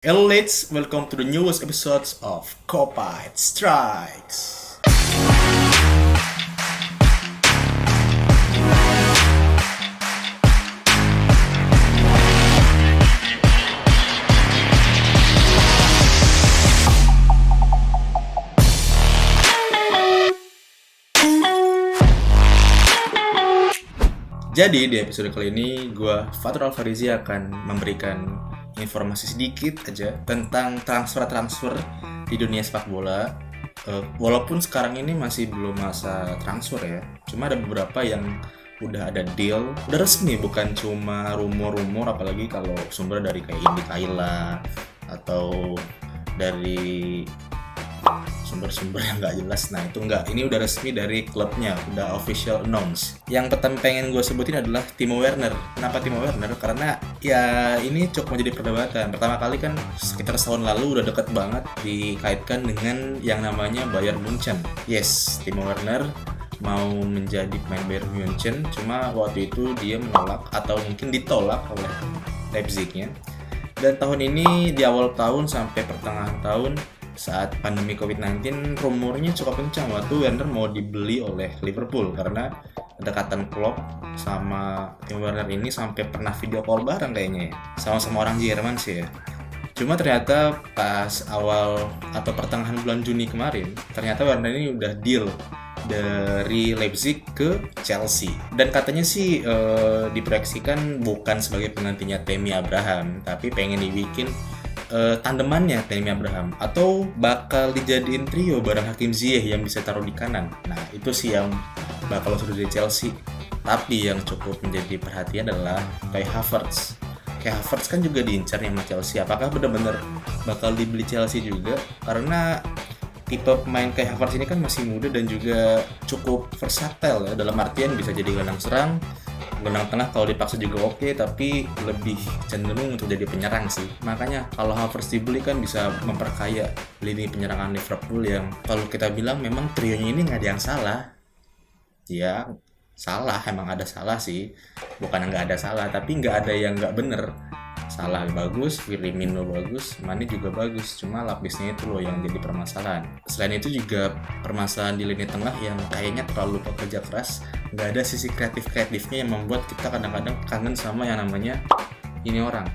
Hello mates, welcome to the newest episodes of Copite Strikes. Jadi di episode kali ini gue Fatur Alfarizi akan memberikan informasi sedikit aja tentang transfer di dunia sepak bola. Walaupun sekarang ini masih belum masa transfer ya, cuma ada beberapa yang udah ada deal, udah resmi, bukan cuma rumor-rumor, apalagi kalau sumber dari kayak Indi Kaila atau dari sumber-sumber yang nggak jelas. Nah itu nggak, ini udah resmi dari klubnya, udah official announce. Yang pertama pengen gue sebutin adalah Timo Werner. Kenapa Timo Werner? Karena ya ini cukup menjadi perdebatan. Pertama kali kan sekitar setahun lalu udah deket banget dikaitkan dengan yang namanya Bayern Munchen. Yes, Timo Werner mau menjadi pemain Bayern Munchen, cuma waktu itu dia menolak atau mungkin ditolak oleh Leipzignya. Dan tahun ini di awal tahun sampai pertengahan tahun saat pandemi COVID-19 rumornya cukup kencang waktu Werner mau dibeli oleh Liverpool karena kedekatan Klopp sama Timo Werner ini sampai pernah video call bareng kayaknya ya. Sama-sama orang Jerman sih ya. Cuma ternyata pas awal atau pertengahan bulan Juni kemarin, ternyata Werner ini udah deal dari Leipzig ke Chelsea. Dan katanya sih diproyeksikan bukan sebagai penggantinya Tammy Abraham, tapi pengen dibikin tandemannya Tammy Abraham, atau bakal dijadiin trio bareng Hakim Ziyech yang bisa taruh di kanan. Nah itu sih yang bakal sudah dari Chelsea. Tapi yang cukup menjadi perhatian adalah Kai Havertz. Kai Havertz kan juga diincar sama Chelsea. Apakah benar-benar bakal dibeli Chelsea juga? Karena tipe pemain Kai Havertz ini kan masih muda dan juga cukup versatile ya, dalam artian bisa jadi gelandang serang, gelandang tengah kalau dipaksa juga oke, tapi lebih cenderung untuk jadi penyerang sih. Makanya kalau Havertz dibeli kan bisa memperkaya lini penyerangan Liverpool yang kalau kita bilang memang trionya ini nggak ada yang salah. Ya salah, emang ada salah sih. Bukan nggak ada salah, tapi nggak ada yang nggak bener. Salah bagus, Firmino bagus, Mane juga bagus, cuma lapisnya itu loh yang jadi permasalahan. Selain itu juga permasalahan di lini tengah yang kayaknya terlalu pekerja keras, nggak ada sisi kreatifnya yang membuat kita kadang-kadang kangen sama yang namanya ini orang.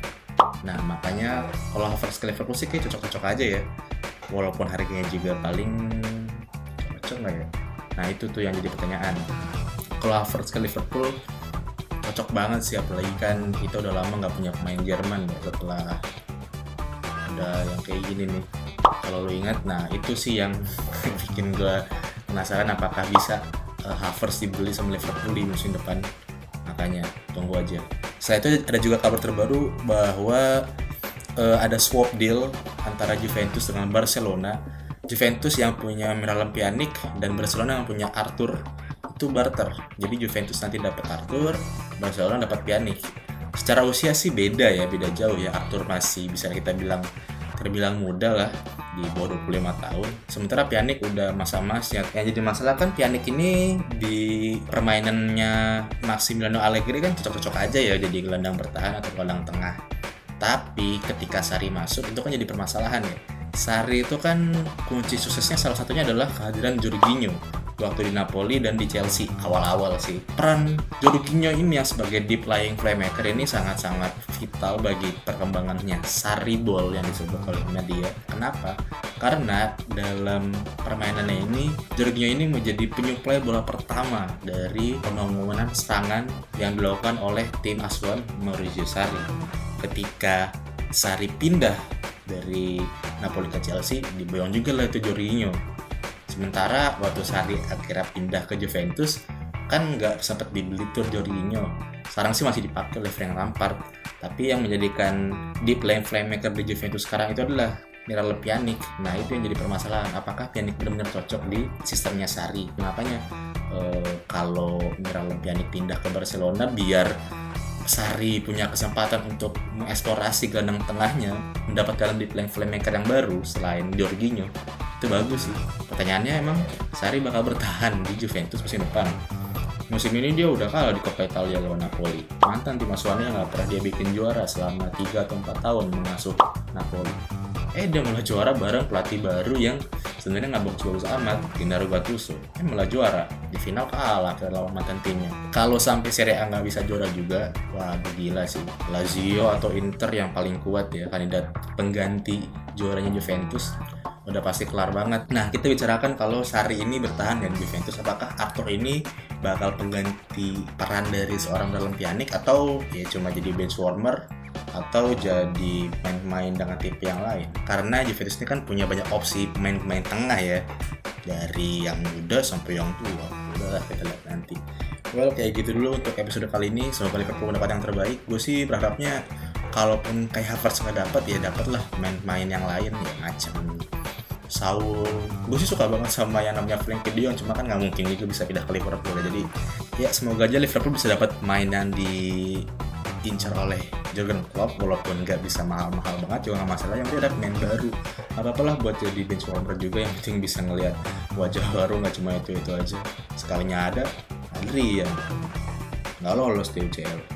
Nah makanya kalau Havertz ke Liverpool sih kayak cocok-cocok aja ya, walaupun harganya juga paling cocok nggak ya. Nah itu tuh yang jadi pertanyaan. Kalau Havertz ke Liverpool cocok banget sih, apalagi kan kita udah lama nggak punya pemain Jerman ya, setelah ada yang kayak gini nih kalau lo ingat. Nah itu sih yang bikin gue penasaran apakah bisa Havertz dibeli sama Liverpool di musim depan. Makanya tunggu aja. Setelah itu ada juga kabar terbaru bahwa ada swap deal antara Juventus dengan Barcelona. Juventus yang punya Miralem Pjanic dan Barcelona yang punya Arthur, itu barter. Jadi Juventus nanti dapat Arthur, Barcelona dapat Pjanic. Secara usia sih beda jauh ya. Arthur masih bisa kita terbilang muda lah, di bawah 25 tahun. Sementara Pjanic udah masa-masnya. Yang jadi masalah kan Pjanic ini di permainannya Massimiliano Allegri kan cocok-cocok aja ya jadi gelandang bertahan atau gelandang tengah. Tapi ketika Sarri masuk itu kan jadi permasalahan ya. Sarri itu kan kunci suksesnya salah satunya adalah kehadiran Jorginho waktu di Napoli dan di Chelsea awal-awal sih. Peran Jorginho ini yang sebagai deep lying playmaker ini sangat-sangat vital bagi perkembangannya Sarri ball yang disebut oleh media. Kenapa? Karena dalam permainannya ini Jorginho ini menjadi penyuplai bola pertama dari pembangunan serangan yang dilakukan oleh tim asuhan Maurizio Sarri. Ketika Sarri pindah dari Napoli ke Chelsea, diboyong juga lah itu Jorginho. Sementara waktu Sarri akhirnya pindah ke Juventus kan nggak sempat dibeli tuh Jorginho. Sekarang sih masih dipakai oleh Frank Lampard. Tapi yang menjadikan deep line playmaker di Juventus sekarang itu adalah Miralem Pjanic. Nah itu yang jadi permasalahan. Apakah Pjanic benar-benar cocok di sistemnya Sarri? Makanya kalau Miralem Pjanic pindah ke Barcelona biar Sarri punya kesempatan untuk mengeksplorasi gelandang tengahnya, mendapatkan deep line playmaker yang baru selain Jorginho, itu bagus sih. Pertanyaannya emang Sarri bakal bertahan di Juventus musim depan? Musim ini dia udah kalah di Coppa Italia lawan Napoli. Mantan tim asuhannya nggak pernah dia bikin juara selama 3 atau 4 tahun mengasuh Napoli. Dia malah juara bareng pelatih baru yang sebenarnya nggak bagus-bagus amat, Gennaro Gattuso. Malah juara. Di final kalah ke lawan mantan timnya. Kalau sampai Serie A nggak bisa juara juga, waduh gila sih. Lazio atau Inter yang paling kuat ya, kandidat pengganti juaranya Juventus. Udah pasti kelar banget. Nah, kita bicarakan kalau Sarri ini bertahan dengan Juventus, apakah Arthur ini bakal pengganti peran dari seorang dalam Pjanic atau ya cuma jadi bench warmer atau jadi main-main dengan tipe yang lain. Karena Juventus ini kan punya banyak opsi pemain-pemain tengah ya, dari yang muda sampai yang tua. Udah kita lihat nanti. Well, kayak gitu dulu untuk episode kali ini. Semoga Liverpool mendapat yang terbaik. Gue sih berharapnya kalaupun kayak Havertz nggak dapat ya dapatlah main-main yang lain ya, macam Saul. Gue sih suka banget sama yang namanya Frenkie de Jong, cuma kan nggak mungkin juga bisa pindah ke Liverpool. Jadi ya semoga aja Liverpool bisa dapat mainan diincar oleh Jurgen Klopp, walaupun nggak bisa mahal-mahal banget juga nggak masalah. Yang penting ada pemain baru, apa-apalah buat jadi bench warmer juga. Yang penting bisa ngelihat wajah baru, nggak cuma itu aja. Sekalinya ada Adrian nggak lolos di UCL.